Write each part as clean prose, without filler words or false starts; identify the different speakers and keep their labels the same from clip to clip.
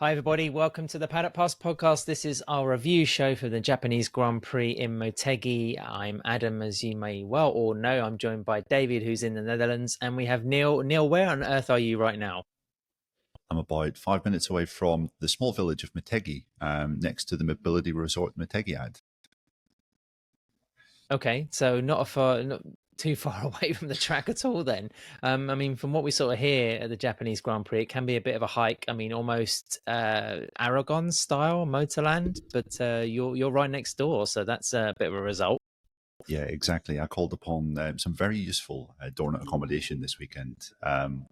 Speaker 1: Hi, everybody. Welcome to the Paddock Pass podcast. This is our review show for the Japanese Grand Prix in Motegi. I'm Adam, as you may well all know. I'm joined by David, who's in the Netherlands, and we have Neil. Neil, where on earth are you right now?
Speaker 2: I'm about 5 minutes away from the small village of Motegi, next to the mobility resort Motegi ad.
Speaker 1: Okay, so not too far away from the track at all. Then, I mean, from what we sort of hear at the Japanese Grand Prix, it can be a bit of a hike. I mean, almost Aragon style Motorland, but you're right next door, so that's a bit of a result.
Speaker 2: Yeah, exactly. I called upon some very useful dormant accommodation this weekend,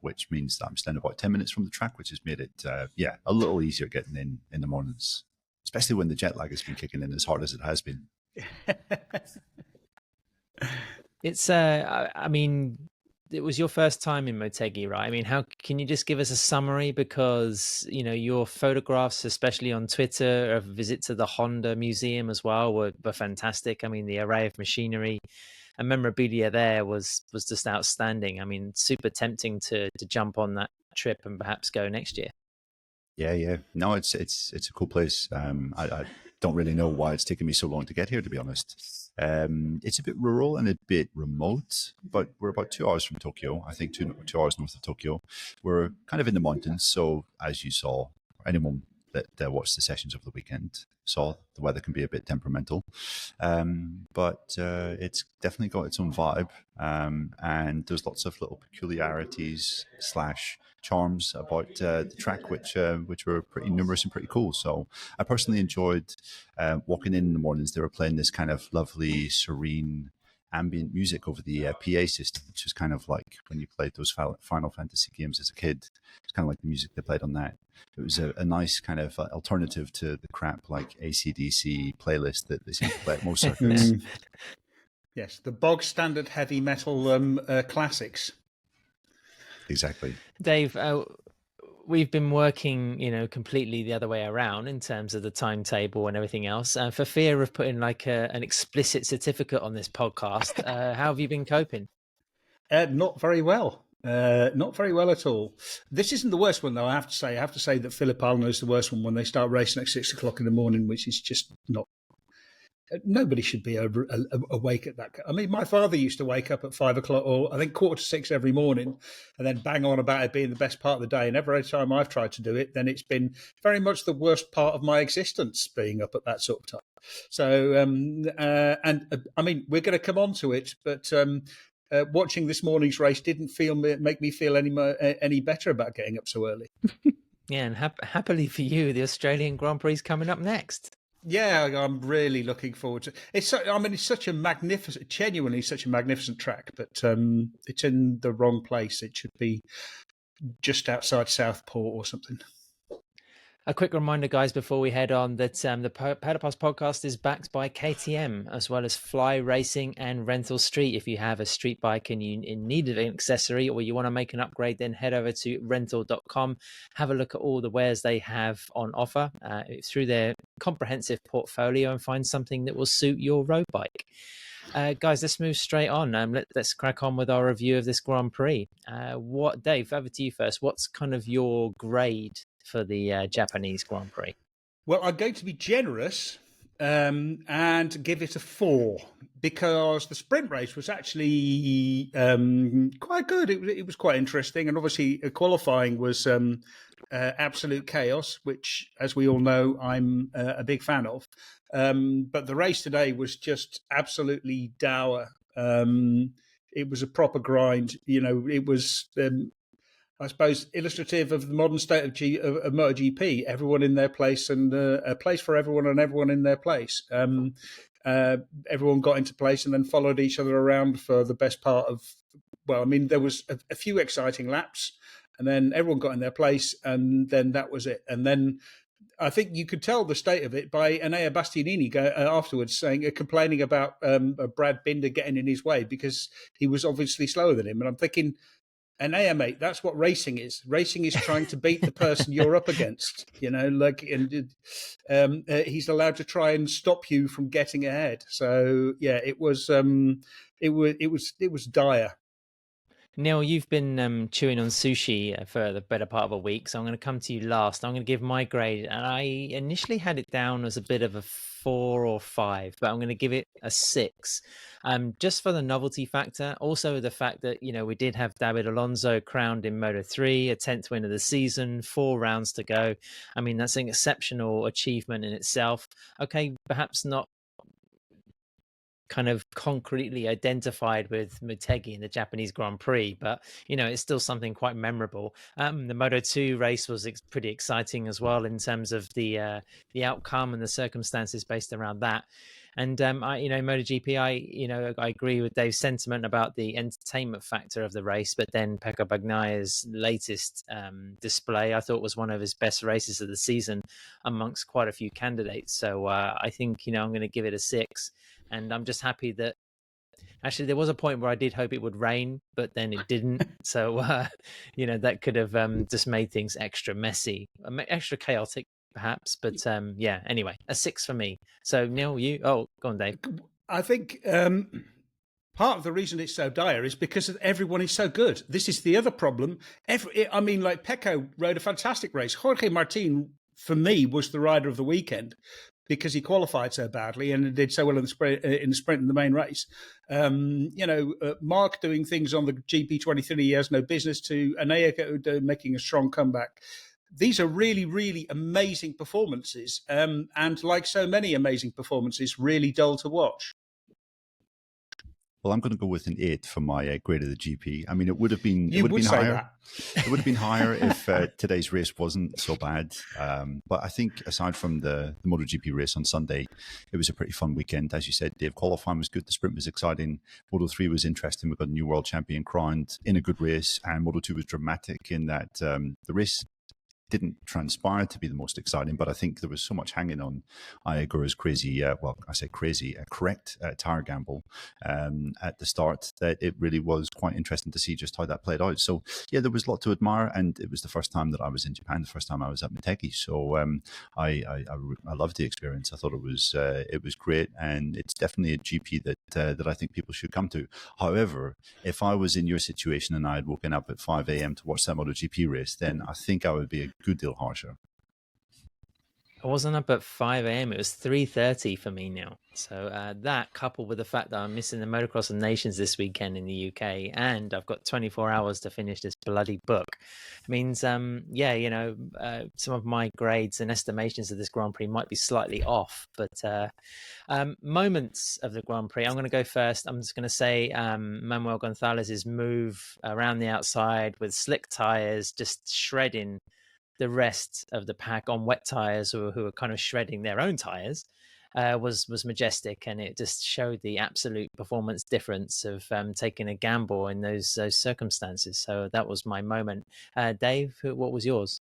Speaker 2: which means that I'm staying about 10 minutes from the track, which has made it, a little easier getting in the mornings, especially when the jet lag has been kicking in as hard as it has been.
Speaker 1: It's I mean, it was your first time in Motegi, right? I mean, how can you just give us a summary? Because, your photographs, especially on Twitter, of a visit to the Honda Museum as well were fantastic. I mean, the array of machinery and memorabilia there was just outstanding. I mean, super tempting to jump on that trip and perhaps go next year.
Speaker 2: Yeah. No, it's a cool place. I don't really know why it's taken me so long to get here, to be honest. It's a bit rural and a bit remote, but we're about 2 hours from Tokyo. I think two hours north of Tokyo. We're kind of in the mountains, so as you saw, anyone that watched the sessions over the weekend saw the weather can be a bit temperamental, but it's definitely got its own vibe, and there's lots of little peculiarities slash charms about the track, which were pretty numerous and pretty cool. So I personally enjoyed walking in the mornings. They were playing this kind of lovely, serene, ambient music over the PA system, which is kind of like when you played those Final Fantasy games as a kid. It's kind of like the music they played on that. It was a nice kind of alternative to the crap like AC/DC playlist that they seem to play at most circuits.
Speaker 3: Yes, the bog standard heavy metal classics.
Speaker 2: Exactly.
Speaker 1: Dave, we've been working, completely the other way around in terms of the timetable and everything else. For fear of putting like an explicit certificate on this podcast, how have you been coping?
Speaker 3: Not very well. Not very well at all. This isn't the worst one, though, I have to say. I have to say that Philip Island is the worst one when they start racing at 6 o'clock in the morning, which is just not. Nobody should be awake at that. I mean, my father used to wake up at 5 o'clock, or I think 5:45 every morning, and then bang on about it being the best part of the day. And every time I've tried to do it, then it's been very much the worst part of my existence, being up at that sort of time. So, I mean, we're going to come on to it, but watching this morning's race didn't make me feel any better about getting up so early.
Speaker 1: Yeah, and happily for you, the Australian Grand Prix is coming up next.
Speaker 3: Yeah, I'm really looking forward to it. I mean, it's such a magnificent, genuinely such a magnificent track, but it's in the wrong place. It should be just outside Southport or something.
Speaker 1: A quick reminder, guys, before we head on, that the Paddock Pass podcast is backed by KTM, as well as Fly Racing and Rental Street. If you have a street bike and you in need of an accessory, or you want to make an upgrade, then head over to rental.com. Have a look at all the wares they have on offer through their comprehensive portfolio, and find something that will suit your road bike. Guys, let's move straight on. Let's crack on with our review of this Grand Prix. Dave, over to you first. What's kind of your grade for the Japanese Grand Prix?
Speaker 3: Well, I'm going to be generous and give it a 4, because the sprint race was actually quite good. It was quite interesting, and obviously qualifying was absolute chaos, which, as we all know, I'm a big fan of. But the race today was just absolutely dour. It was a proper grind. It was, I suppose, illustrative of the modern state of MotoGP. Everyone in their place, and a place for everyone, and everyone in their place. Everyone got into place and then followed each other around for the best part of. Well, I mean, there was a few exciting laps, and then everyone got in their place, and then that was it. And then I think you could tell the state of it by Enea Bastianini afterwards complaining about Brad Binder getting in his way because he was obviously slower than him. And I'm thinking, Enea, mate, that's what racing is. Racing is trying to beat the person you're up against. He's allowed to try and stop you from getting ahead. So yeah, it was dire.
Speaker 1: Neil, you've been chewing on sushi for the better part of a week, so I'm going to come to you last. I'm going to give my grade, and I initially had it down as a bit of a 4 or 5, but I'm going to give it a 6, just for the novelty factor. Also, the fact that we did have David Alonso crowned in Moto3, a 10th win of the season, 4 rounds to go. I mean, that's an exceptional achievement in itself. Okay, perhaps not kind of concretely identified with Motegi in the Japanese Grand Prix, but it's still something quite memorable. The Moto2 race was pretty exciting as well in terms of the outcome and the circumstances based around that. And MotoGP, I agree with Dave's sentiment about the entertainment factor of the race, but then Pecco Bagnaia's latest display, I thought, was one of his best races of the season amongst quite a few candidates. So I think I'm going to give it a 6. And I'm just happy that actually there was a point where I did hope it would rain, but then it didn't. So, that could have just made things extra messy, extra chaotic, perhaps. But yeah, anyway, a 6 for me. So, Neil, go on, Dave.
Speaker 3: I think part of the reason it's so dire is because everyone is so good. This is the other problem. Pecco rode a fantastic race. Jorge Martin, for me, was the rider of the weekend, because he qualified so badly and did so well in the sprint in the main race. Mark doing things on the GP23 he has no business to, Anea making a strong comeback. These are really, really amazing performances, and like so many amazing performances, really dull to watch.
Speaker 2: Well, I'm going to go with an 8 for my grade of the GP. I mean, it would have been
Speaker 3: higher.
Speaker 2: It would have been higher if today's race wasn't so bad. But I think aside from the MotoGP race on Sunday, it was a pretty fun weekend. As you said, Dave, qualifying was good. The sprint was exciting. Moto3 was interesting. We got a new world champion crowned in a good race, and Moto2 was dramatic in that the race didn't transpire to be the most exciting, but I think there was so much hanging on Ayagura's correct tire gamble at the start that it really was quite interesting to see just how that played out. So yeah, there was a lot to admire, and it was the first time that I was in Japan, the first time I was at Motegi. So I loved the experience. I thought it was great, and it's definitely a GP that I think people should come to. However, if I was in your situation and I had woken up at 5 a.m. to watch that MotoGP race, then I think I would be a good deal harsher.
Speaker 1: I wasn't up at 5 a.m. It was 3:30 for me now. So that, coupled with the fact that I'm missing the Motocross of Nations this weekend in the UK, and I've got 24 hours to finish this bloody book, means, some of my grades and estimations of this Grand Prix might be slightly off. But moments of the Grand Prix, I'm going to go first. I'm just going to say Manuel Gonzalez's move around the outside with slick tires, just shredding the rest of the pack on wet tires who are kind of shredding their own tires, was majestic, and it just showed the absolute performance difference of taking a gamble in those circumstances. So that was my moment. Dave, what was yours?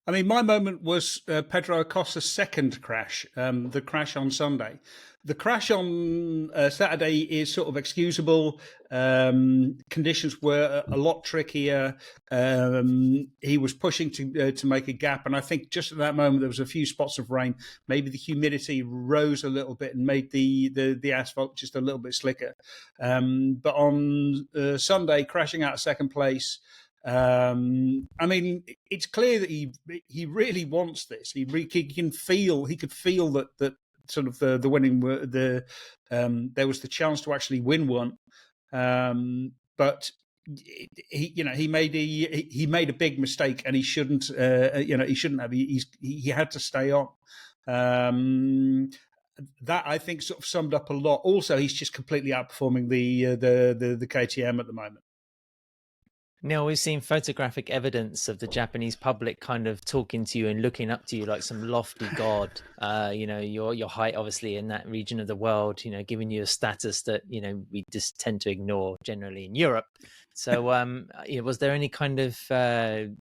Speaker 3: I mean, my moment was Pedro Acosta's second crash, the crash on Sunday. The crash on Saturday is sort of excusable. Conditions were a lot trickier. He was pushing to make a gap, and I think just at that moment there was a few spots of rain. Maybe the humidity rose a little bit and made the asphalt just a little bit slicker. But on Sunday, crashing out of second place. I mean, it's clear that he really wants this. He could feel that sort of the winning there was the chance to actually win one, but he made a big mistake, and he shouldn't have. He had to stay on. That, I think, sort of summed up a lot. Also, he's just completely outperforming the KTM at the moment.
Speaker 1: Neil, we've seen photographic evidence of the Japanese public kind of talking to you and looking up to you like some lofty god. Your height, obviously, in that region of the world, giving you a status that, we just tend to ignore generally in Europe. So was there any kind of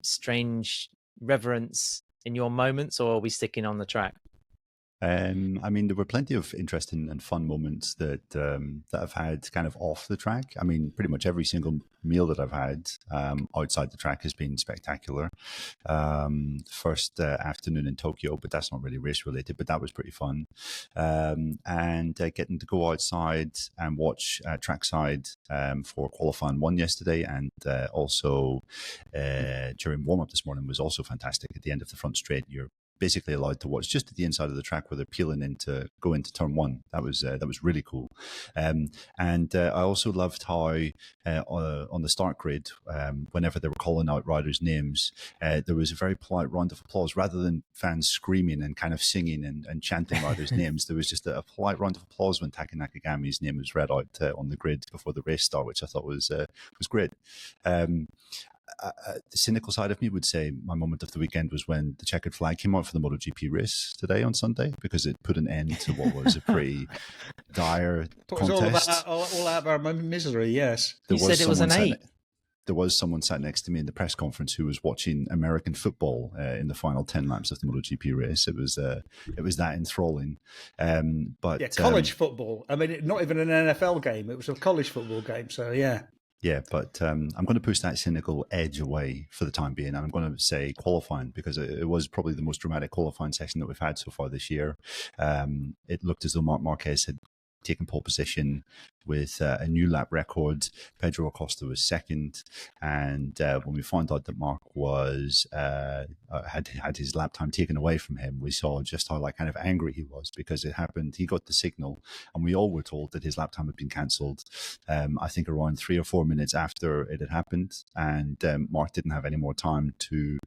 Speaker 1: strange reverence in your moments, or are we sticking on the track?
Speaker 2: I mean, there were plenty of interesting and fun moments that I've had kind of off the track. I mean, pretty much every single meal that I've had outside the track has been spectacular. First afternoon in Tokyo, but that's not really race related, but that was pretty fun. And getting to go outside and watch trackside for qualifying one yesterday, and also during warm up this morning was also fantastic. At the end of the front straight, you're basically allowed to watch just at the inside of the track where they're peeling in to go into turn one. That was really cool. And I also loved how on the start grid, whenever they were calling out riders' names, there was a very polite round of applause rather than fans screaming and kind of singing and chanting riders' names. There was just a polite round of applause when Taki Nakagami's name was read out on the grid before the race start, which I thought was great. The cynical side of me would say my moment of the weekend was when the checkered flag came out for the MotoGP race today on Sunday, because it put an end to what was a pretty dire contest.
Speaker 3: It was all out of our misery, yes.
Speaker 1: You said it was an 8.
Speaker 2: There was someone sat next to me in the press conference who was watching American football in the final 10 laps of the MotoGP race. It was that enthralling. But
Speaker 3: college football. I mean, not even an NFL game. It was a college football game. So, yeah.
Speaker 2: Yeah, but I'm going to push that cynical edge away for the time being. And I'm going to say qualifying, because it was probably the most dramatic qualifying session that we've had so far this year. It looked as though Marc Marquez had taken pole position with a new lap record. Pedro Acosta was second, and when we found out that Marc was had his lap time taken away from him, we saw just how kind of angry he was, because it happened. He got the signal, and we all were told that his lap time had been cancelled. I think around 3 or 4 minutes after it had happened, and Marc didn't have any more time to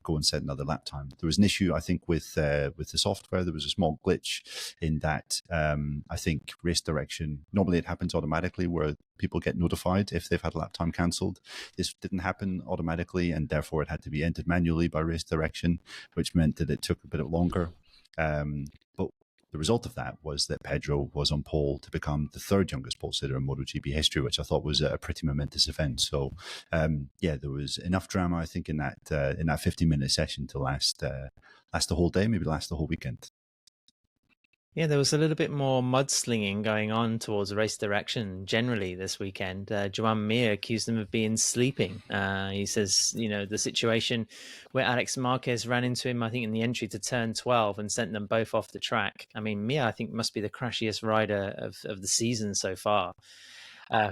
Speaker 2: go and set another lap time. There was an issue, I think, with the software. There was a small glitch in that. I think race direction, normally it happens automatically where people get notified if they've had a lap time cancelled. This didn't happen automatically, and therefore it had to be entered manually by race direction, which meant that it took a bit longer. But the result of that was that Pedro was on pole to become the third youngest pole sitter in MotoGP history, which I thought was a pretty momentous event. So, there was enough drama, I think, in that 15-minute session to last the whole day, maybe last the whole weekend.
Speaker 1: Yeah, there was a little bit more mudslinging going on towards race direction generally this weekend. Joan Mir accused them of being sleeping. He says, the situation where Alex Marquez ran into him, I think, in the entry to turn 12 and sent them both off the track. I mean, Mir, I think, must be the crashiest rider of the season so far.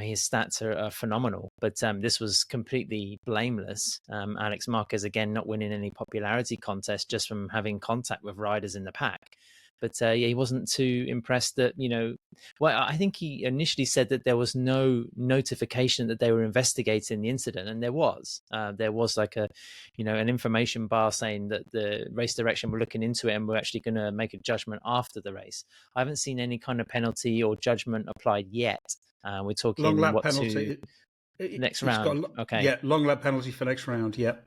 Speaker 1: His stats are phenomenal, but this was completely blameless. Alex Marquez, again, not winning any popularity contest just from having contact with riders in the pack. But he wasn't too impressed that, I think he initially said that there was no notification that they were investigating the incident. And there was like an information bar saying that the race direction were looking into it and we're actually going to make a judgment after the race. I haven't seen any kind of penalty or judgment applied yet. We're talking
Speaker 3: long lap penalty
Speaker 1: next round. Okay.
Speaker 3: Yeah, long lap penalty for next round. Yep.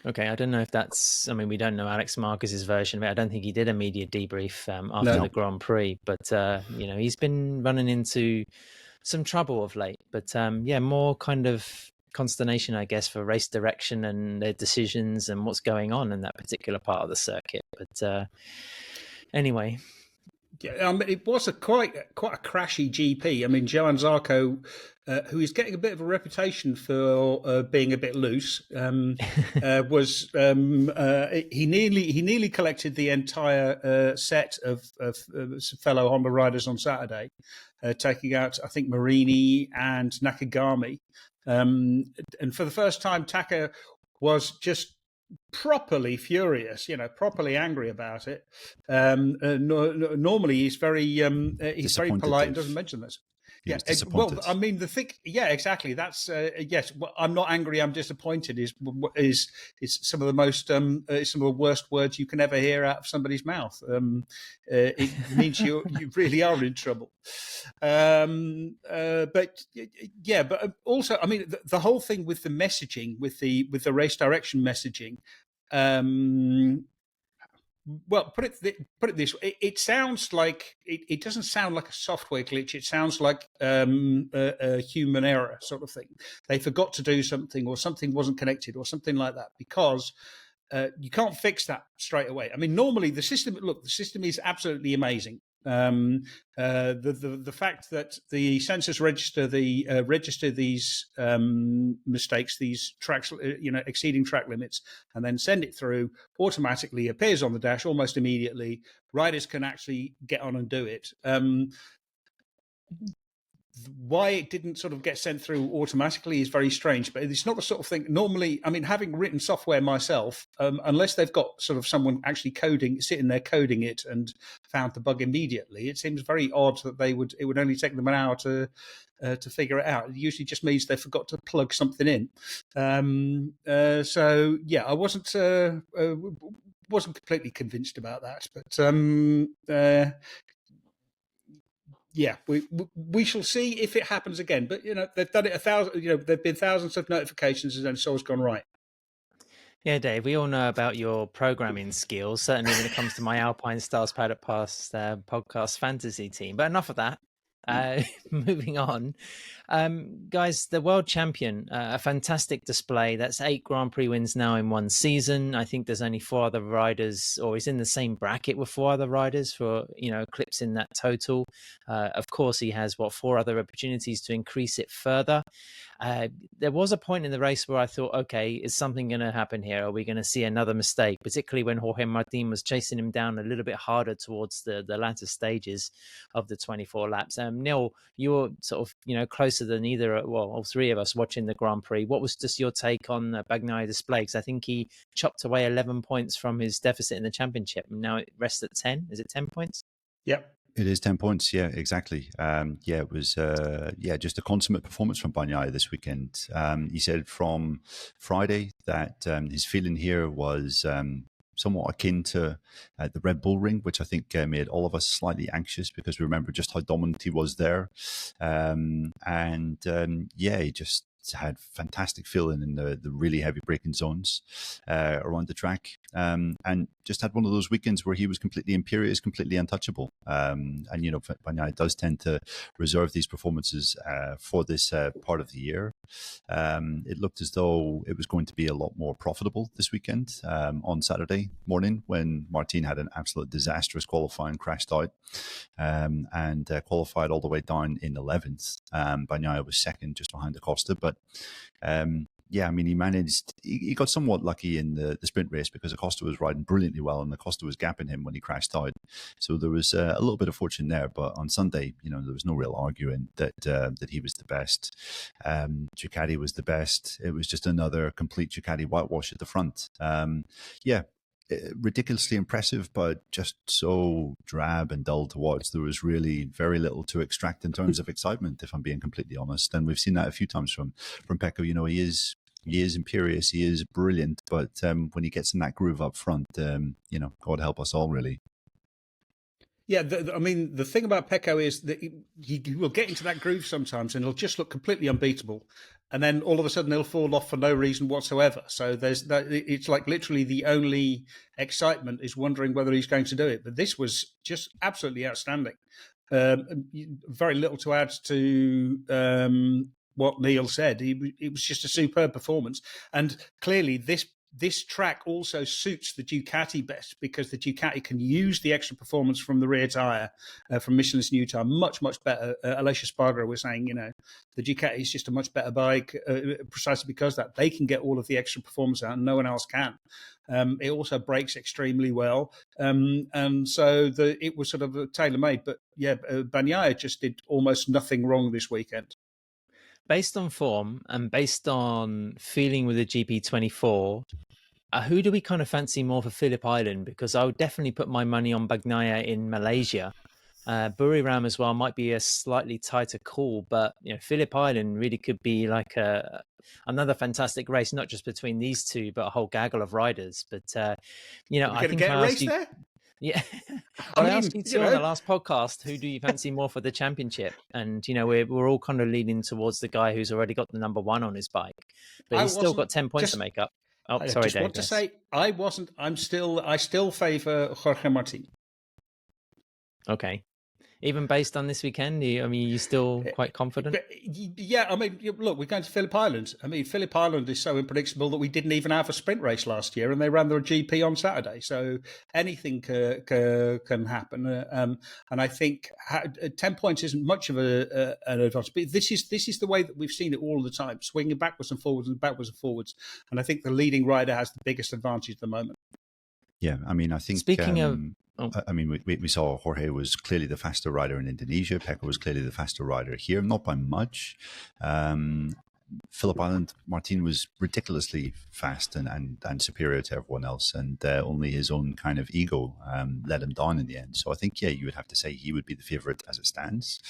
Speaker 1: Okay, I don't know if that's. I mean, we don't know Alex Marquez's version of it. I don't think he did a media debrief after the Grand Prix, but he's been running into some trouble of late. But more kind of consternation, I guess, for race direction and their decisions and what's going on in that particular part of the circuit. But anyway.
Speaker 3: Yeah, it was quite a crashy GP. I mean, Johann Zarco, who is getting a bit of a reputation for being a bit loose, was he nearly collected the entire set of fellow Honda riders on Saturday, taking out, I think, Marini and Nakagami, and for the first time, Taka was just properly furious, properly angry about it. Normally he's very polite and doesn't mention this.
Speaker 2: He was disappointed.
Speaker 3: Well, I mean, exactly. That's yes. Well, I'm not angry. I'm disappointed. Is some of the most some of the worst words you can ever hear out of somebody's mouth. It means you really are in trouble. But also, I mean, the whole thing with the messaging, with the race direction messaging. Well, put it this way. It sounds like it doesn't sound like a software glitch. It sounds like a human error sort of thing. They forgot to do something, or something wasn't connected, or something like that. Because you can't fix that straight away. I mean, normally the system is absolutely amazing. The fact that the sensors register these mistakes, these tracks, exceeding track limits, and then send it through automatically, appears on the dash almost immediately. Riders can actually get on and do it. Why it didn't sort of get sent through automatically is very strange, but it's not the sort of thing normally. I mean, having written software myself, unless they've got sort of someone actually sitting there coding it and found the bug immediately, it seems very odd that it would only take them an hour to figure it out. It usually just means they forgot to plug something in. So yeah, I wasn't completely convinced about that, but yeah, we shall see if it happens again. But they've done it 1,000. There've been thousands of notifications, and so it's gone right.
Speaker 1: Yeah, Dave, we all know about your programming skills, certainly when it comes to my Alpine Stars Paddock Pass podcast fantasy team. But enough of that. Moving on, guys, the world champion, a fantastic display. That's 8 Grand Prix wins now in one season. I think there's only 4 other riders, or he's in the same bracket with 4 other riders for clips in that total. Of course, he has 4 other opportunities to increase it further. There was a point in the race where I thought, okay, is something going to happen here? Are we going to see another mistake? Particularly when Jorge Martin was chasing him down a little bit harder towards the latter stages of the 24 laps. Neil, you were sort of, closer than all 3 of us watching the Grand Prix. What was just your take on Bagnaia display? Because I think he chopped away 11 points from his deficit in the championship, and now it rests at 10. Is it 10 points?
Speaker 3: Yep.
Speaker 2: It is 10 points. Yeah, exactly. It was just a consummate performance from Bagnaia this weekend. He said from Friday that his feeling here was somewhat akin to the Red Bull Ring, which I think made all of us slightly anxious because we remember just how dominant he was there. He just had fantastic feeling in the really heavy braking zones around the track, and just had one of those weekends where he was completely imperious, completely untouchable. Bagnaia does tend to reserve these performances for this part of the year. It looked as though it was going to be a lot more profitable this weekend on Saturday morning when Martin had an absolute disastrous qualifying, crashed out, and qualified all the way down in 11th. Bagnaia was second, just behind Acosta, but he got somewhat lucky in the sprint race because Acosta was riding brilliantly well and Acosta was gapping him when he crashed out. So there was a little bit of fortune there. But on Sunday, there was no real arguing that he was the best. Ducati was the best. It was just another complete Ducati whitewash at the front. Ridiculously impressive, but just so drab and dull to watch. There was really very little to extract in terms of excitement, if I'm being completely honest. And we've seen that a few times from Pecco. He is imperious, he is brilliant, but when he gets in that groove up front, God help us all, really.
Speaker 3: Yeah, the thing about Pecco is that he will get into that groove sometimes and he'll just look completely unbeatable. And then all of a sudden he'll fall off for no reason whatsoever. So it's like literally the only excitement is wondering whether he's going to do it. But this was just absolutely outstanding. Very little to add to what Neil said. It was just a superb performance. And clearly this track also suits the Ducati best because the Ducati can use the extra performance from the rear tyre, from Michelin's new tyre, much, much better. Alicia Spargo was saying, the Ducati is just a much better bike precisely because that they can get all of the extra performance out and no one else can. It also brakes extremely well. And so it was sort of tailor-made. But yeah, Bagnaia just did almost nothing wrong this weekend.
Speaker 1: Based on form and based on feeling with the GP24, who do we kind of fancy more for Phillip Island? Because I would definitely put my money on Bagnaia in Malaysia. Buriram as well might be a slightly tighter call, but Phillip Island really could be like another fantastic race, not just between these two, but a whole gaggle of riders. But
Speaker 3: I think get a race there.
Speaker 1: Yeah, I asked you too on the last podcast. Who do you fancy more for the championship? And we're all kind of leaning towards the guy who's already got the number 1 on his bike, but he's still got 10 points to make up. Oh, sorry, Dave.
Speaker 3: I want to say I still favour Jorge Martin.
Speaker 1: Okay. even based on this weekend? I mean, you still quite confident?
Speaker 3: Yeah, I mean, look, we're going to Phillip Island. I mean, Phillip Island is so unpredictable that we didn't even have a sprint race last year, and they ran their GP on Saturday. So anything can happen. And I think 10 points isn't much of an advantage. But this is the way that we've seen it all the time, swinging backwards and forwards and backwards and forwards. And I think the leading rider has the biggest advantage at the moment.
Speaker 2: Yeah, I mean, I think.
Speaker 1: Speaking of,
Speaker 2: I mean, we saw Jorge was clearly the faster rider in Indonesia. Pecco was clearly the faster rider here, not by much. Phillip Island, Martin was ridiculously fast and superior to everyone else, and only his own kind of ego let him down in the end. So I think, yeah, you would have to say he would be the favourite as it stands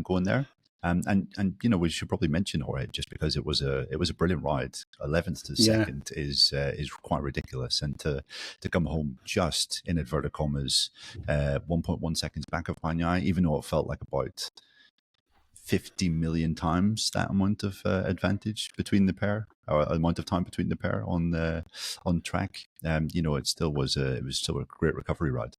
Speaker 2: going there. And you know, we should probably mention Jorge just because it was a brilliant ride. 11th to second is quite ridiculous, and to come home just in inverted commas 1.1 seconds back of Bagnaia, even though it felt like about 50 million times that amount of advantage between the pair, or amount of time between the pair on track. You know, it was still a great recovery ride.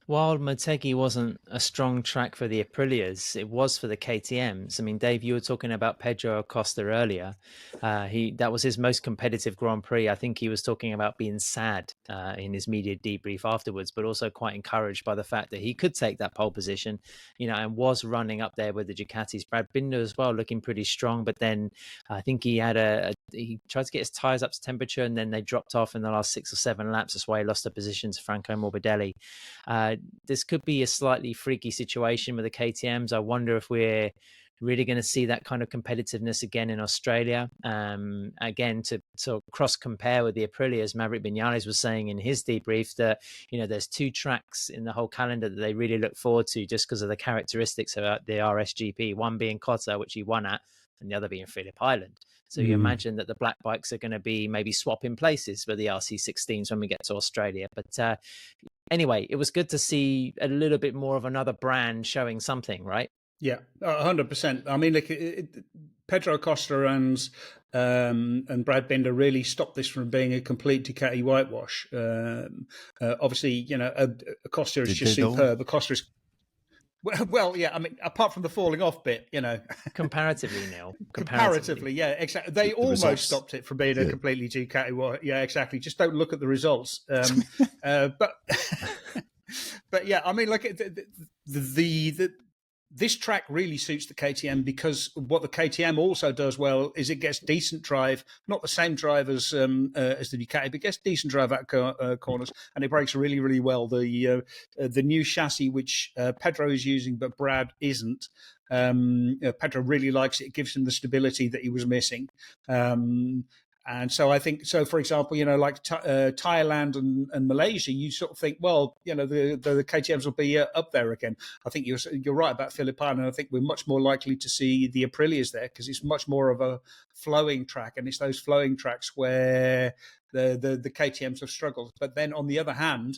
Speaker 1: While Motegi wasn't a strong track for the Aprilias, it was for the KTMs. I mean, Dave, you were talking about Pedro Acosta earlier. That was his most competitive Grand Prix. I think he was talking about being sad in his media debrief afterwards, but also quite encouraged by the fact that he could take that pole position, you know, and was running up there with the Ducatis. Brad Binder as well, looking pretty strong. But then I think he had he tried to get his tyres up to temperature, and then they dropped off in the last 6 or 7 laps. That's why he lost a position to Franco Morbidelli. This could be a slightly freaky situation with the KTMs. I wonder if we're really going to see that kind of competitiveness again in Australia. Again, to sort of cross compare with the Aprilias, Maverick Vinales was saying in his debrief that, you know, there's 2 tracks in the whole calendar that they really look forward to just because of the characteristics of the RSGP, one being Cotta, which he won at, and the other being Phillip Island. So you imagine that the black bikes are going to be maybe swapping places with the RC16s when we get to Australia. But anyway, it was good to see a little bit more of another brand showing something, right?
Speaker 3: Yeah, 100%. I mean, Pedro Acosta and Brad Binder really stopped this from being a complete Ducati whitewash. Obviously, you know, Acosta is just superb. Acosta is... Well, yeah. I mean, apart from the falling off bit, you know,
Speaker 1: comparatively, Neil.
Speaker 3: Comparatively, yeah, exactly. They almost stopped it from being a completely Ducati. Yeah, exactly. Just don't look at the results. But yeah, I mean, like this track really suits the KTM because what the KTM also does well is it gets decent drive, not the same drive as the Ducati, but gets decent drive at corners, and it brakes really, really well. The new chassis, which Pedro is using, but Brad isn't. Pedro really likes it. It gives him the stability that he was missing. And so I think, so for example, you know, like Thailand and Malaysia, you sort of think, well, you know, the KTMs will be up there again. I think you're right about Phillip Island. I think we're much more likely to see the Aprilias there because it's much more of a flowing track, and it's those flowing tracks where the KTMs have struggled. But then on the other hand,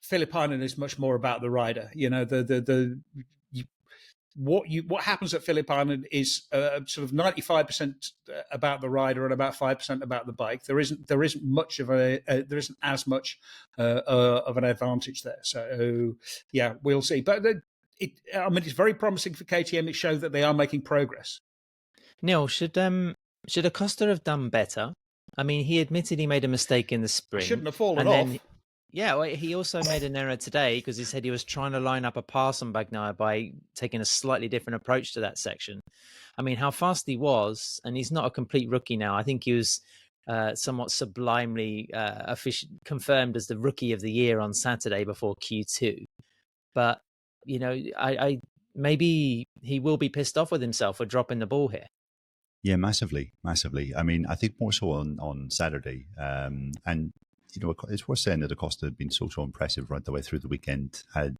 Speaker 3: Phillip Island is much more about the rider. You know, what happens at Phillip Island is sort of 95% about the rider and about 5% about the bike. There isn't much of there isn't as much of an advantage there. So yeah, we'll see. But I mean, it's very promising for KTM. It shows that they are making progress.
Speaker 1: Neil, should Acosta have done better? I mean, he admitted he made a mistake in the sprint.
Speaker 3: He shouldn't have fallen off.
Speaker 1: Yeah, well, he also made an error today because he said he was trying to line up a pass on Bagnaia by taking a slightly different approach to that section. I mean, how fast he was, and he's not a complete rookie now. I think he was somewhat sublimely confirmed as the rookie of the year on Saturday before Q2. But, you know, I maybe he will be pissed off with himself for dropping the ball here.
Speaker 2: Yeah, massively. I mean, I think more so on Saturday. And you know, it's worth saying that Acosta had been so impressive right the way through the weekend, had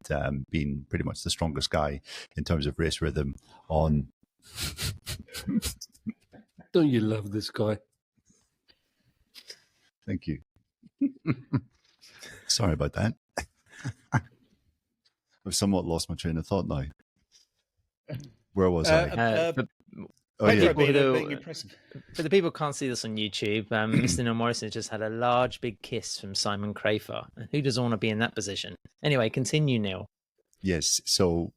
Speaker 2: been pretty much the strongest guy in terms of race rhythm on...
Speaker 4: Don't you love this guy?
Speaker 2: Thank you. Sorry about that. I've somewhat lost my train of thought now. Where was I?
Speaker 1: For the people who can't see this on YouTube, Mr. Neil Morrison just had a large, big kiss from Simon Crafer. Who doesn't want to be in that position? Anyway, continue, Neil.
Speaker 2: Yes. So,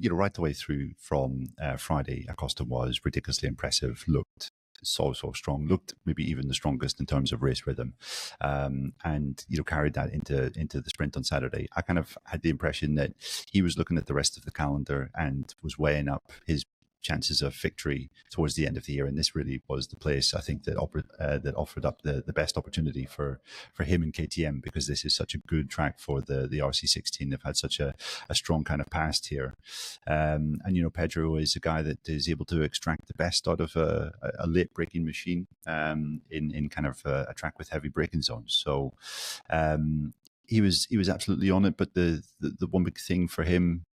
Speaker 2: right the way through from Friday, Acosta was ridiculously impressive, looked so strong, looked maybe even the strongest in terms of race rhythm, and carried that into the sprint on Saturday. I kind of had the impression that he was looking at the rest of the calendar and was weighing up his chances of victory towards the end of the year, and this really was the place I think that offered up the best opportunity for him and KTM, because this is such a good track for the RC16. They've had such a strong kind of past here, and Pedro is a guy that is able to extract the best out of a late braking machine, in kind of a track with heavy braking zones. So he was absolutely on it, but the one big thing for him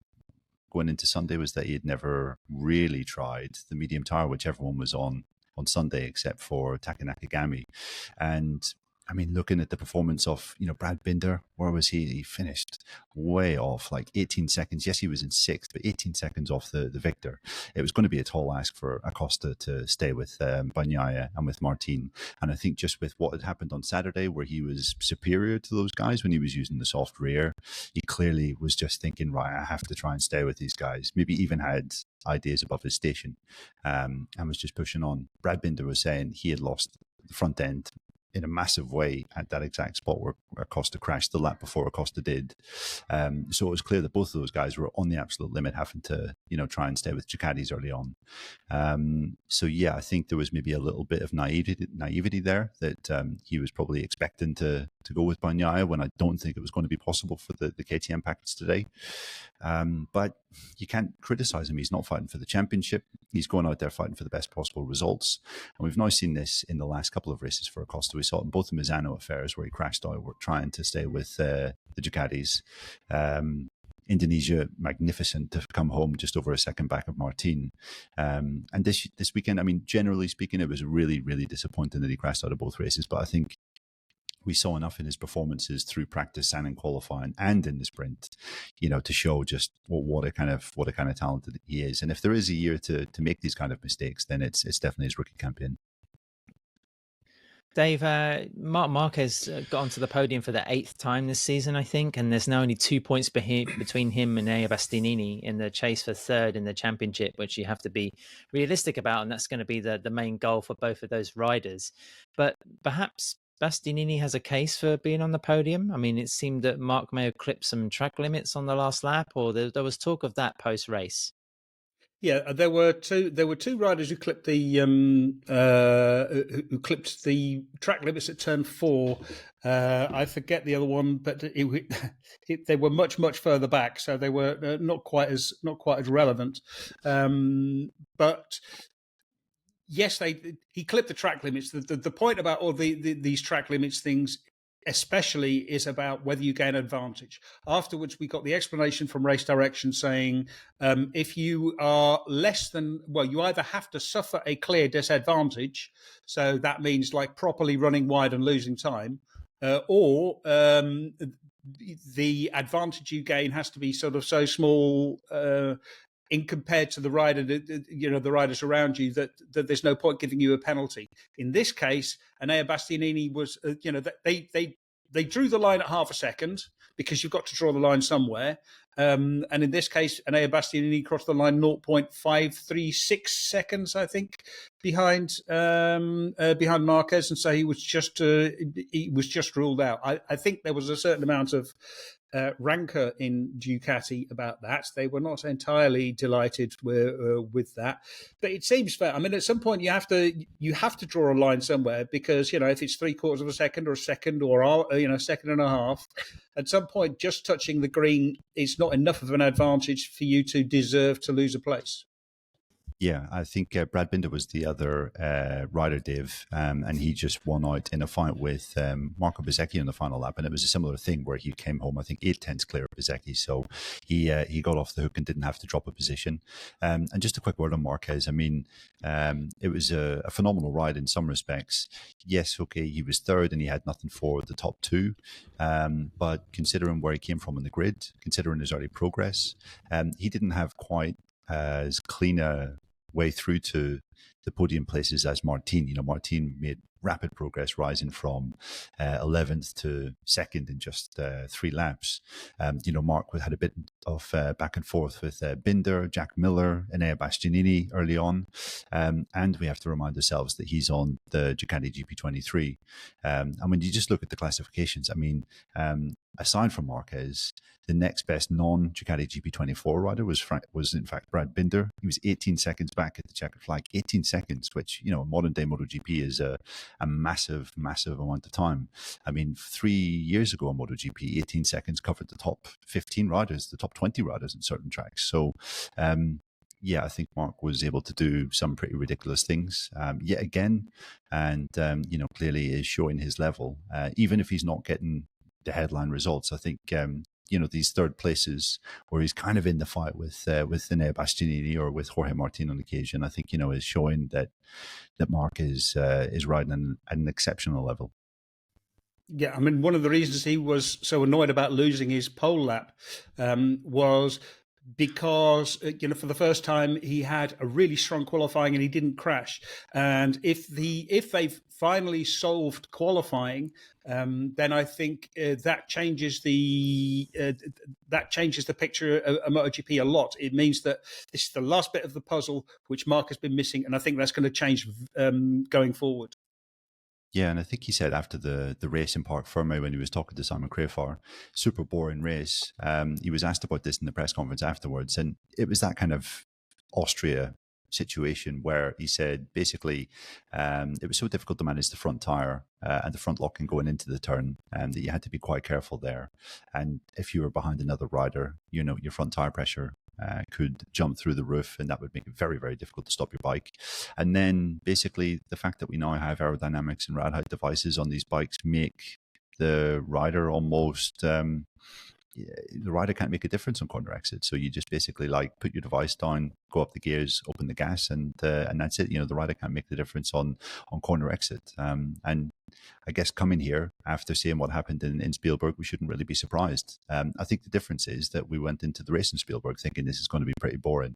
Speaker 2: going into Sunday was that he had never really tried the medium tire, which everyone was on Sunday except for Taka Nakagami. And I mean, looking at the performance of, Brad Binder, where was he? He finished way off, like 18 seconds. Yes, he was in sixth, but 18 seconds off the victor. It was going to be a tall ask for Acosta to stay with Bagnaia and with Martin. And I think just with what had happened on Saturday, where he was superior to those guys when he was using the soft rear, he clearly was just thinking, right, I have to try and stay with these guys. Maybe even had ideas above his station, and was just pushing on. Brad Binder was saying he had lost the front end in a massive way at that exact spot where Acosta crashed the lap before Acosta did. So it was clear that both of those guys were on the absolute limit, having to, try and stay with Ducatis early on. So yeah, I think there was maybe a little bit of naivety there, that he was probably expecting to go with Bagnaia, when I don't think it was going to be possible for the KTM package today. But you can't criticize him. He's not fighting for the championship. He's going out there fighting for the best possible results. And we've now seen this in the last couple of races for Acosta. We saw it in both the Misano affairs, where he crashed out, trying to stay with the Ducatis. Indonesia, magnificent to come home just over a second back of Martin. And this weekend, I mean, generally speaking, it was really, really disappointing that he crashed out of both races. But I think we saw enough in his performances through practice and in qualifying and in the sprint, to show just what a kind of talent that he is. And if there is a year to make these kind of mistakes, then it's definitely his rookie campaign.
Speaker 1: Dave, Marc Marquez got onto the podium for the 8th time this season, I think, and there's now only 2 points between him and Nea Bastianini in the chase for third in the championship, which you have to be realistic about, and that's going to be the main goal for both of those riders. But perhaps Bastianini has a case for being on the podium. I mean, it seemed that Mark may have clipped some track limits on the last lap, or there was talk of that post-race.
Speaker 3: Yeah, there were two riders who clipped the track limits at turn 4. I forget the other one, but they were much further back, so they were not quite as relevant. But yes, he clipped the track limits. The point about all these track limits things, especially, is about whether you gain advantage. Afterwards, we got the explanation from Race Direction saying, if you are less than, you either have to suffer a clear disadvantage, so that means like properly running wide and losing time, or the advantage you gain has to be sort of so small in compared to the rider, the riders around you, that there's no point giving you a penalty. In this case, Enea Bastianini was, they drew the line at half a second, because you've got to draw the line somewhere. And in this case, Enea Bastianini crossed the line 0.536 seconds, I think, behind Marquez, and so he was just ruled out. I think there was a certain amount of rancor in Ducati about that. They were not entirely delighted with that, but it seems fair. I mean, at some point you have to draw a line somewhere, because if it's 3/4 of a second or a second or a second and a half, at some point just touching the green is not enough of an advantage for you to deserve to lose a place.
Speaker 2: Yeah, I think Brad Binder was the other rider, Dave, and he just won out in a fight with Marco Bezzecchi on the final lap, and it was a similar thing where he came home, I think, 8/10 clear of Bezzecchi, so he got off the hook and didn't have to drop a position. And just a quick word on Marquez. I mean, it was a phenomenal ride in some respects. Yes, okay, he was third and he had nothing for the top two, but considering where he came from in the grid, considering his early progress, he didn't have quite as clean a way through to the podium places as Martin. Martin made rapid progress, rising from 11th to 2nd in just 3 laps. Mark had a bit of back and forth with Binder, Jack Miller, Enea Bastianini early on. And we have to remind ourselves that he's on the Ducati GP23. And when you just look at the classifications, I mean, aside from Marquez, the next best non-Ducati GP24 rider was in fact Brad Binder. He was 18 seconds back at the checkered flag, 18 seconds, which, modern day MotoGP is a massive, massive amount of time. I mean, 3 years ago on MotoGP, 18 seconds covered the top 15 riders, the top 20 riders in certain tracks. So, I think Mark was able to do some pretty ridiculous things yet again, and clearly is showing his level, even if he's not getting the headline results. I think these third places where he's kind of in the fight with Enea Bastianini or with Jorge Martin on occasion, I think is showing that Mark is riding at an exceptional level.
Speaker 3: Yeah, I mean, one of the reasons he was so annoyed about losing his pole lap was because for the first time he had a really strong qualifying and he didn't crash. And if they've finally solved qualifying, then I think that changes the picture of MotoGP a lot. It means that this is the last bit of the puzzle which Mark has been missing, and I think that's going to change going forward.
Speaker 2: Yeah, and I think he said after the race in Parc Ferme when he was talking to Simon Crafar, super boring race. He was asked about this in the press conference afterwards, and it was that kind of Austria situation where he said basically it was so difficult to manage the front tire and the front locking going into the turn that you had to be quite careful there. And if you were behind another rider, your front tire pressure could jump through the roof, and that would make it very, very difficult to stop your bike. And then basically the fact that we now have aerodynamics and rad height devices on these bikes make the rider almost the rider can't make a difference on corner exit. So you just basically put your device down, go up the gears, open the gas, and that's it. The rider can't make the difference on corner exit. And I guess coming here after seeing what happened in Spielberg, we shouldn't really be surprised. I think the difference is that we went into the race in Spielberg thinking this is going to be pretty boring.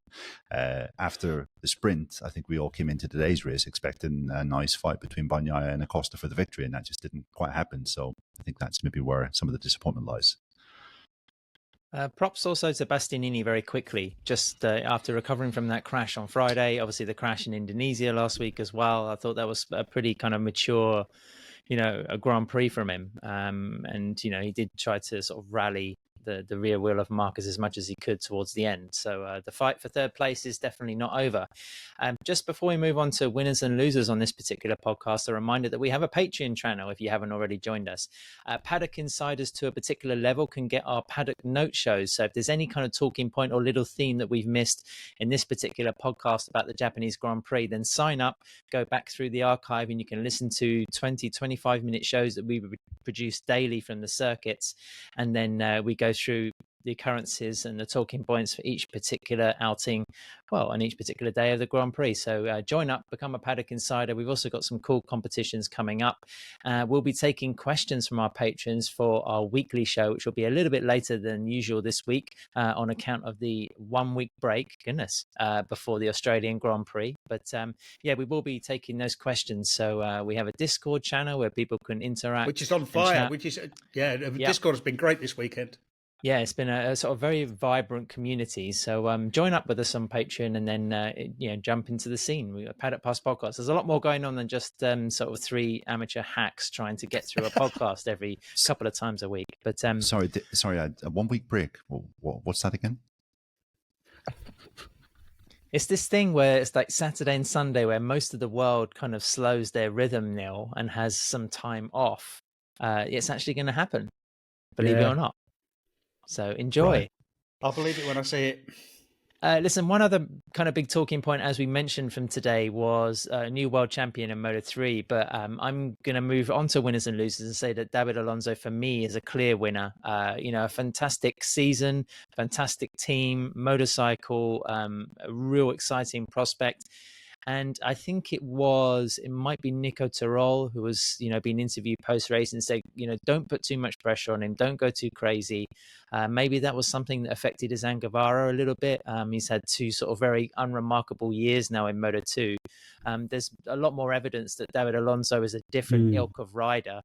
Speaker 2: After the sprint, I think we all came into today's race expecting a nice fight between Bagnaia and Acosta for the victory, and that just didn't quite happen. So I think that's maybe where some of the disappointment lies.
Speaker 1: Props also to Bastianini very quickly, just after recovering from that crash on Friday. Obviously, the crash in Indonesia last week as well. I thought that was a pretty kind of mature, a Grand Prix from him. And he did try to sort of rally the rear wheel of Marquez as much as he could towards the end. So the fight for third place is definitely not over. Just before we move on to winners and losers on this particular podcast, a reminder that we have a Patreon channel if you haven't already joined us. Paddock Insiders to a particular level can get our Paddock note shows. So if there's any kind of talking point or little theme that we've missed in this particular podcast about the Japanese Grand Prix, then sign up, go back through the archive, and you can listen to 20-25 minute shows that we produce daily from the circuits. And then we go through the occurrences and the talking points for each particular outing, on each particular day of the Grand Prix. So join up, become a Paddock Insider. We've also got some cool competitions coming up. We'll be taking questions from our patrons for our weekly show, which will be a little bit later than usual this week on account of the 1 week break, before the Australian Grand Prix. But we will be taking those questions. So we have a Discord channel where people can interact.
Speaker 3: Which is on fire, Discord has been great this weekend.
Speaker 1: Yeah, it's been a sort of very vibrant community. So join up with us on Patreon and then, jump into the scene. We've got Paddock Pass Podcast. There's a lot more going on than just sort of three amateur hacks trying to get through a podcast every couple of times a week. But
Speaker 2: Sorry, a 1 week break. What's that again?
Speaker 1: It's this thing where it's like Saturday and Sunday where most of the world kind of slows their rhythm, Neil, and has some time off. It's actually going to happen, believe it or not. So enjoy.
Speaker 3: Right. I'll believe it when I see it.
Speaker 1: Listen, one other kind of big talking point, as we mentioned from today, was a new world champion in Moto3. But I'm going to move on to winners and losers and say that David Alonso, for me, is a clear winner. A fantastic season, fantastic team, motorcycle, a real exciting prospect. And I think it might be Nico Tirol who was, being interviewed post race and said, don't put too much pressure on him, don't go too crazy. Maybe that was something that affected Izan Guevara a little bit. He's had two sort of very unremarkable years now in Moto2. There's a lot more evidence that David Alonso is a different ilk of rider.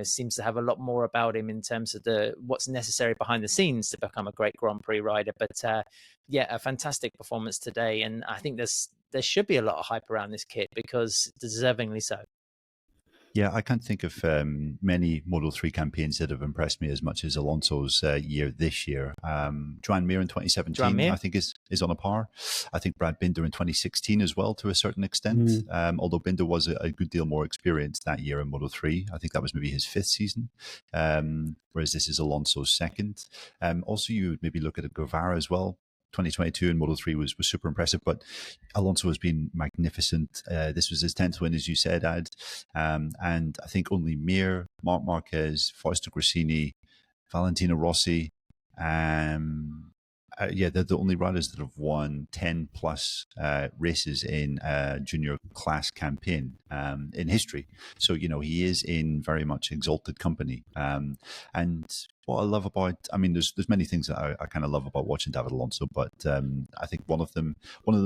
Speaker 1: Seems to have a lot more about him in terms of what's necessary behind the scenes to become a great Grand Prix rider. But a fantastic performance today, and I think there should be a lot of hype around this kit because deservingly so.
Speaker 2: Yeah, I can't think of many Moto 3 campaigns that have impressed me as much as Alonso's year this year. Joan Mir in 2017, I think, is on a par. I think Brad Binder in 2016 as well, to a certain extent. Although Binder was a good deal more experienced that year in Moto 3. I think that was maybe his fifth season, whereas this is Alonso's second. Also, you would maybe look at Guevara as well. 2022 in Moto 3 was super impressive, but Alonso has been magnificent. This was his 10th win, as you said, Ad. And I think only Mir, Marc Marquez, Fausto Gresini, Valentino Rossi, they're the only riders that have won 10 plus races in a junior class campaign in history. So, he is in very much exalted company. And what I love about, there's many things that I kind of love about watching David Alonso, but I think one of the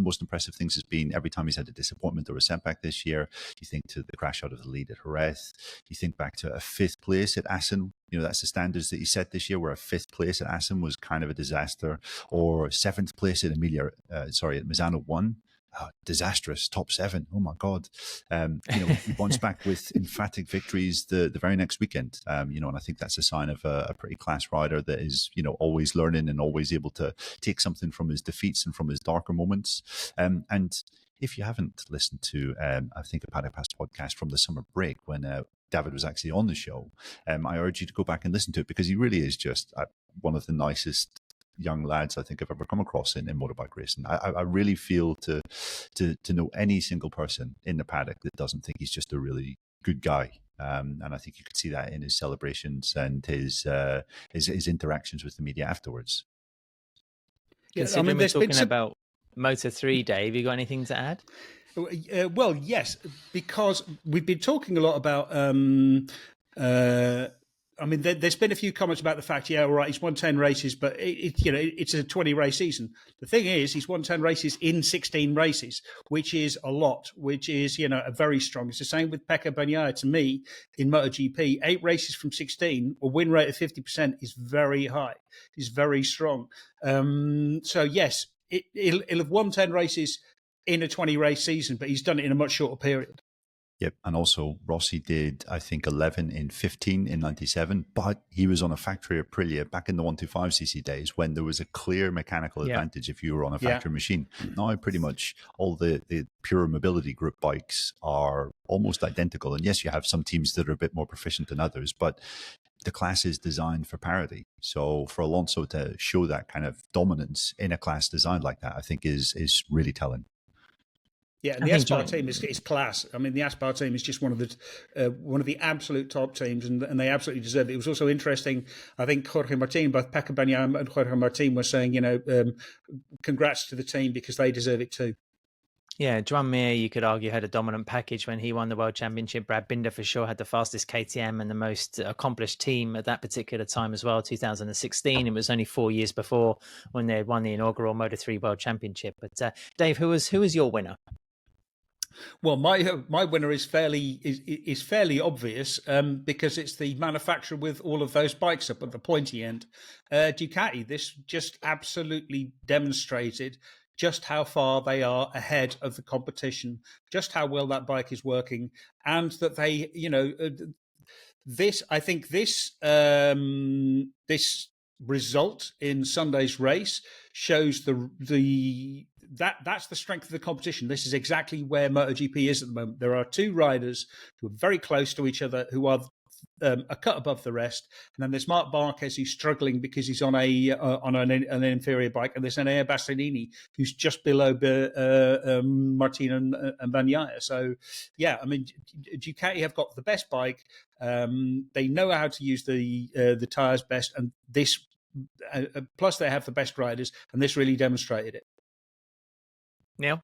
Speaker 2: most impressive things has been every time he's had a disappointment or a setback this year, you think to the crash out of the lead at Jerez, you think back to a fifth place at Assen. That's the standards that he set this year, where a fifth place at Assen was kind of a disaster, or seventh place at Misano 1. Oh, disastrous, top 7. Oh my God. He bounced back with emphatic victories the very next weekend. And I think that's a sign of a pretty class rider that is, always learning and always able to take something from his defeats and from his darker moments. And if you haven't listened to, I think, a Paddock Pass podcast from the summer break when David was actually on the show, I urge you to go back and listen to it, because he really is just one of the nicest young lads I think I've ever come across in motorbike racing. I really feel to know any single person in the paddock that doesn't think he's just a really good guy. And I think you could see that in his celebrations and his interactions with the media afterwards.
Speaker 1: Considering we're talking about Moto3, Dave, you got anything to add?
Speaker 3: Well, yes, because we've been talking a lot about there's been a few comments about the fact, he's won 10 races, but it's a 20 race season. The thing is, he's won 10 races in 16 races, which is a lot, which is, a very strong. It's the same with Pecco Bagnaia to me in MotoGP. 8 races from 16, a win rate of 50% is very high, is very strong. So yes, he'll have won 10 races in a 20 race season, but he's done it in a much shorter period.
Speaker 2: Yep, and also Rossi did, I think, 11 in 15 in 97, but he was on a factory Aprilia back in the 125cc days when there was a clear mechanical advantage if you were on a factory machine. Now pretty much all the pure mobility group bikes are almost identical. And yes, you have some teams that are a bit more proficient than others, but the class is designed for parity. So for Alonso to show that kind of dominance in a class designed like that, I think is really telling.
Speaker 3: Yeah, and the Aspar team is class. I mean, the Aspar team is just one of the absolute top teams, and they absolutely deserve it. It was also interesting. I think Jorge Martin, both Pecco Bagnaia and Jorge Martin, were saying, congrats to the team because they deserve it too.
Speaker 1: Yeah, Joan Mir, you could argue, had a dominant package when he won the World Championship. Brad Binder, for sure, had the fastest KTM and the most accomplished team at that particular time as well, 2016. It was only 4 years before when they won the inaugural Moto3 World Championship. But Dave, who was your winner?
Speaker 3: Well, my winner is fairly obvious because it's the manufacturer with all of those bikes up at the pointy end. Ducati. This just absolutely demonstrated just how far they are ahead of the competition, just how well that bike is working, and that they, this result in Sunday's race shows that's the strength of the competition. This is exactly where MotoGP is at the moment. There are two riders who are very close to each other, who are a cut above the rest, and then there's Marc Marquez who's struggling because he's on an inferior bike, and there's Enea Bastianini who's just below Martin and Bagnaia. So, yeah, I mean, Ducati have got the best bike. They know how to use the tires best, and this plus they have the best riders, and this really demonstrated it.
Speaker 1: Neil?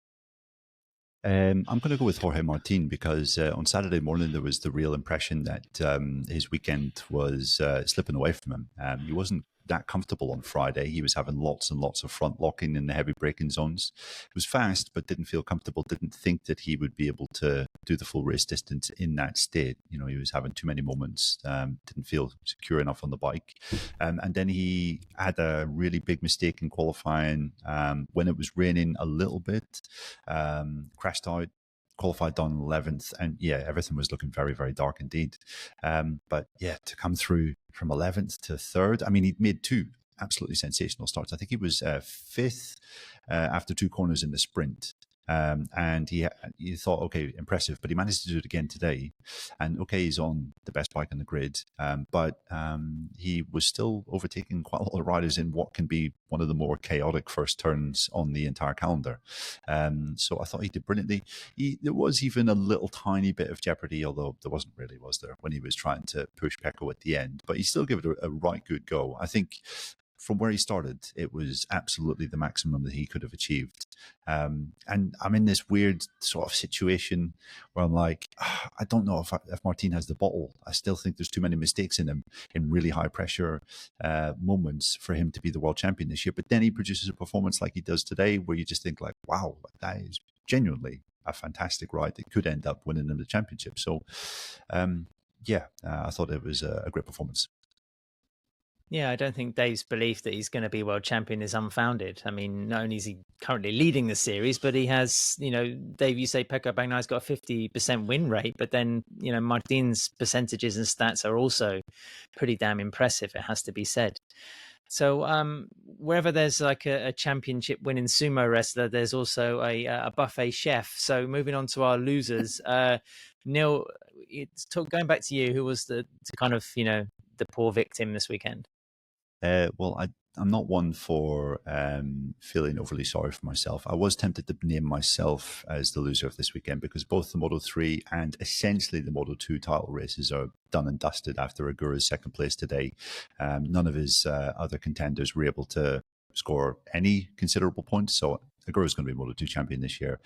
Speaker 2: I'm going to go with Jorge Martin because on Saturday morning there was the real impression that his weekend was slipping away from him. He wasn't that comfortable on Friday. He was having lots and lots of front locking in the heavy braking zones. It was fast, but didn't feel comfortable. Didn't think that he would be able to do the full race distance in that state. You know, he was having too many moments. Didn't feel secure enough on the bike, and then he had a really big mistake in qualifying when it was raining a little bit. Crashed out, qualified down 11th, and yeah, everything was looking very, very dark indeed. But yeah, to come through from 11th to 3rd, I mean, he'd made two absolutely sensational starts. I think he was 5th after two corners in the sprint. And you thought, okay, impressive, but he managed to do it again today. And okay, he's on the best bike on the grid, but he was still overtaking quite a lot of riders in what can be one of the more chaotic first turns on the entire calendar. So I thought he did brilliantly. There was even a little tiny bit of jeopardy, although there wasn't really, was there, when he was trying to push Pecco at the end, but he still gave it a right good go. I think from where he started, it was absolutely the maximum that he could have achieved. And I'm in this weird sort of situation where I'm like, I don't know if Martin has the bottle. I still think there's too many mistakes in him in really high pressure moments for him to be the world champion this year. But then he produces a performance like he does today, where you just think like, wow, that is genuinely a fantastic ride that could end up winning him the championship. So, I thought it was a great performance.
Speaker 1: Yeah, I don't think Dave's belief that he's going to be world champion is unfounded. I mean, not only is he currently leading the series, but he has, Dave, you say Pecco Bagnai's got a 50% win rate, but then, Martin's percentages and stats are also pretty damn impressive, it has to be said. So wherever there's like a championship winning sumo wrestler, there's also a buffet chef. So moving on to our losers, Neil, going back to you, who was the poor victim this weekend?
Speaker 2: I'm not one for feeling overly sorry for myself. I was tempted to name myself as the loser of this weekend because both the Moto 3 and essentially the Moto 2 title races are done and dusted after Agura's second place today. None of his other contenders were able to score any considerable points, so Agura's going to be Moto 2 champion this year.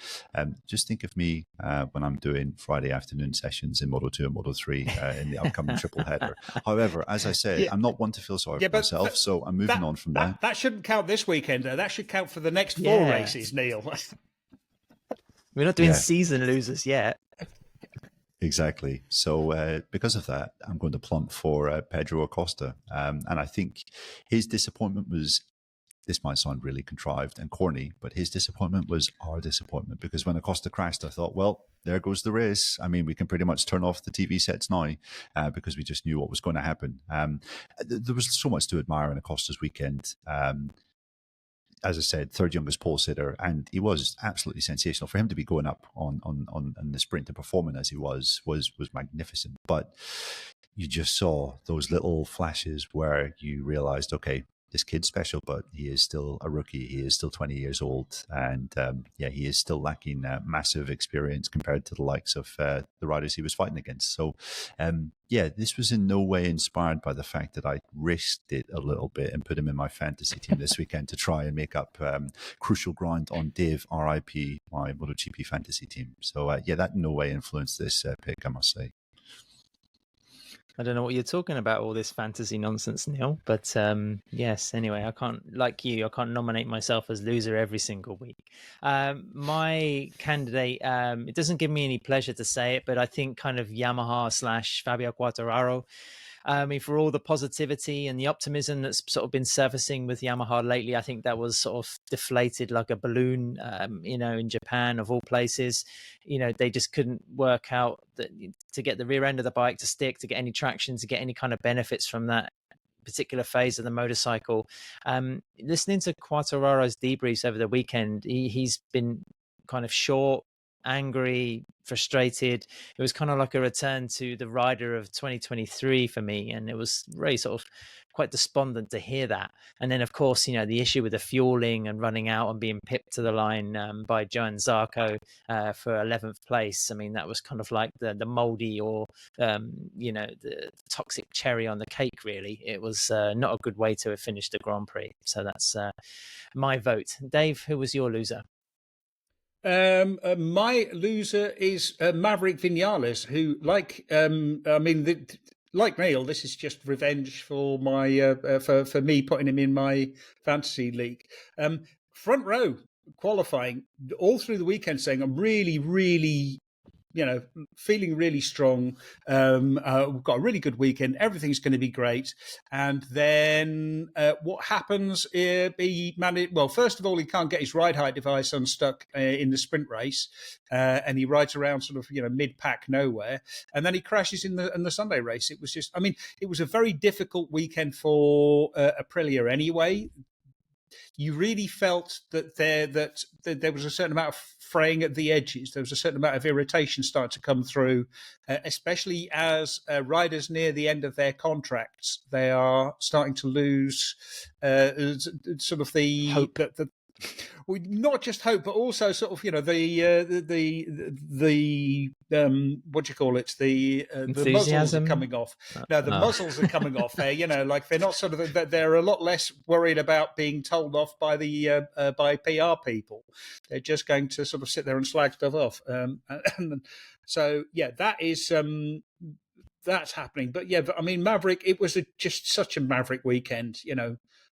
Speaker 2: Just think of me when I'm doing Friday afternoon sessions in Moto 2 and Moto 3 in the upcoming triple header. However, as I said, I'm not one to feel sorry for myself, so I'm moving on from that.
Speaker 3: That shouldn't count this weekend, though. That should count for the next four races, Neil.
Speaker 1: We're not doing season losers yet.
Speaker 2: Exactly. So because of that, I'm going to plump for Pedro Acosta. And I think his disappointment was, this might sound really contrived and corny, but his disappointment was our disappointment, because when Acosta crashed, I thought, well, there goes the race. I mean, we can pretty much turn off the TV sets now because we just knew what was going to happen. There was so much to admire in Acosta's weekend. As I said, third youngest pole sitter, and he was absolutely sensational. For him to be going up on the sprint and performing as he was magnificent. But you just saw those little flashes where you realized, okay, this kid's special, but he is still a rookie. He is still 20 years old. And he is still lacking massive experience compared to the likes of the riders he was fighting against. So, this was in no way inspired by the fact that I risked it a little bit and put him in my fantasy team this weekend to try and make up crucial ground on Dave, RIP, my MotoGP fantasy team. So, that in no way influenced this pick, I must say.
Speaker 1: I don't know what you're talking about, all this fantasy nonsense, Neil. But yes, anyway, I can't nominate myself as loser every single week. My candidate, it doesn't give me any pleasure to say it, but I think kind of Yamaha / Fabio Quartararo. I mean, for all the positivity and the optimism that's sort of been surfacing with Yamaha lately, I think that was sort of deflated like a balloon, in Japan of all places. They just couldn't work out to get the rear end of the bike to stick, to get any traction, to get any kind of benefits from that particular phase of the motorcycle. Listening to Quartararo's debriefs over the weekend, he's been kind of short, angry, frustrated. It was kind of like a return to the rider of 2023 for me, and it was really sort of quite despondent to hear that. And then of course, the issue with the fueling and running out and being pipped to the line by Johan Zarco for 11th place. I mean, that was kind of like the moldy or the toxic cherry on the cake, really. It was not a good way to have finished the Grand Prix. So that's my vote. Dave, who was your loser?
Speaker 3: My loser is Maverick Vinales, who, like Neil, this is just revenge for my for me putting him in my fantasy league. Front row qualifying all through the weekend, saying I'm really, really, feeling really strong. We've got a really good weekend. Everything's going to be great. And then what happens? Well, first of all, he can't get his ride height device unstuck in the sprint race, and he rides around sort of mid pack nowhere. And then he crashes in the Sunday race. It was just, it was a very difficult weekend for Aprilia anyway. You really felt that there was a certain amount of fraying at the edges. There was a certain amount of irritation starting to come through, especially as riders near the end of their contracts, they are starting to lose sort of the
Speaker 1: hope.
Speaker 3: Not just hope, but also sort of the what do you call it? The muzzles are coming off. No, the muzzles are coming off. Like they're not sort of. They're a lot less worried about being told off by the by PR people. They're just going to sort of sit there and slag stuff off. So yeah, that is. That's happening, but Maverick. It was just such a Maverick weekend.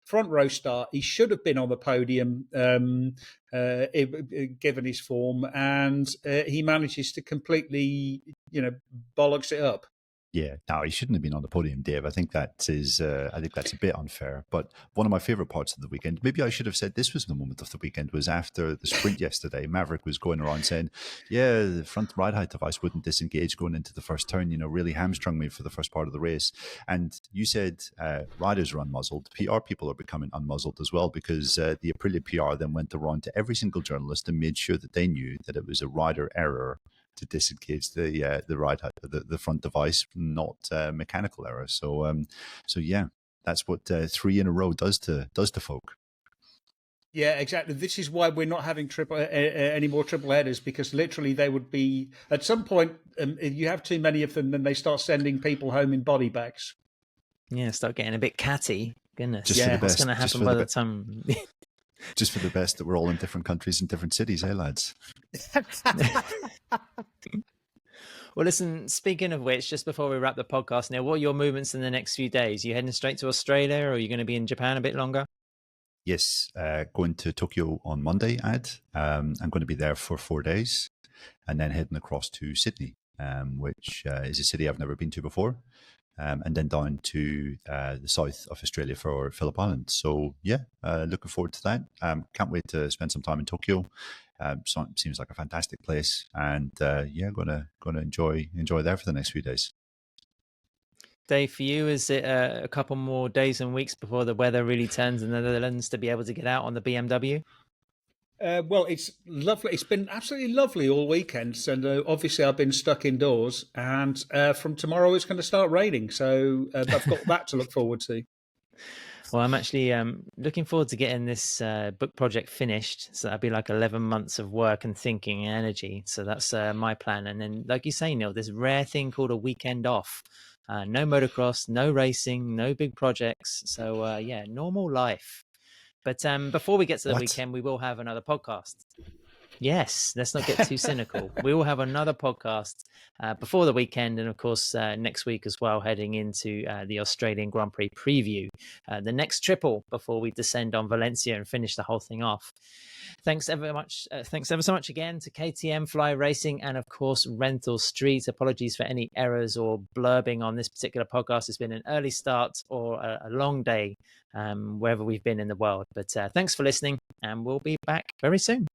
Speaker 3: Front row start. He should have been on the podium, given his form, and he manages to completely, bollocks it up.
Speaker 2: Yeah, no, he shouldn't have been on the podium, Dave. I think that is, I think that's a bit unfair. But one of my favourite parts of the weekend, maybe I should have said this was the moment of the weekend, was after the sprint yesterday. Maverick was going around saying, "Yeah, the front ride height device wouldn't disengage going into the first turn. Really hamstrung me for the first part of the race." And you said riders are unmuzzled. PR people are becoming unmuzzled as well, because the Aprilia PR then went around to every single journalist and made sure that they knew that it was a rider error to disengage the the front device, not mechanical error. So yeah, that's what 3 in a row does to folk.
Speaker 3: Yeah, exactly. This is why we're not having any more triple headers, because literally they would be at some point. You have too many of them, then they start sending people home in body bags.
Speaker 1: Yeah, start getting a bit catty. Goodness, what's going to happen by the time?
Speaker 2: Just for the best that we're all in different countries and different cities, lads?
Speaker 1: Well, listen, speaking of which, just before we wrap the podcast, Neil, what are your movements in the next few days? You heading straight to Australia, or are you going to be in Japan a bit longer?
Speaker 2: Yes, going to Tokyo on Monday, I'm going to be there for 4 days, and then heading across to Sydney, which is a city I've never been to before. And then down to the south of Australia for Phillip Island. So yeah, looking forward to that. Can't wait to spend some time in Tokyo. Seems like a fantastic place, and gonna enjoy there for the next few days.
Speaker 1: Dave, for you, is it a couple more days and weeks before the weather really turns in the Netherlands to be able to get out on the BMW?
Speaker 3: Well, it's lovely. It's been absolutely lovely all weekend, and obviously I've been stuck indoors. And from tomorrow it's going to start raining, so I've got that to look forward to.
Speaker 1: Well, I'm actually looking forward to getting this book project finished. So that'll be like 11 months of work and thinking and energy. So that's my plan. And then, like you say, Neil, this rare thing called a weekend off. No motocross, no racing, no big projects. So yeah, normal life. But before we get to the weekend, we will have another podcast. Yes, let's not get too cynical. We will have another podcast before the weekend, and of course next week as well, heading into the Australian Grand Prix preview, the next triple before we descend on Valencia and finish the whole thing off. Thanks ever so much again to KTM, Fly Racing, and of course Rental Street. Apologies for any errors or blurbing on this particular podcast. It's been an early start or a long day wherever we've been in the world. But thanks for listening, and we'll be back very soon.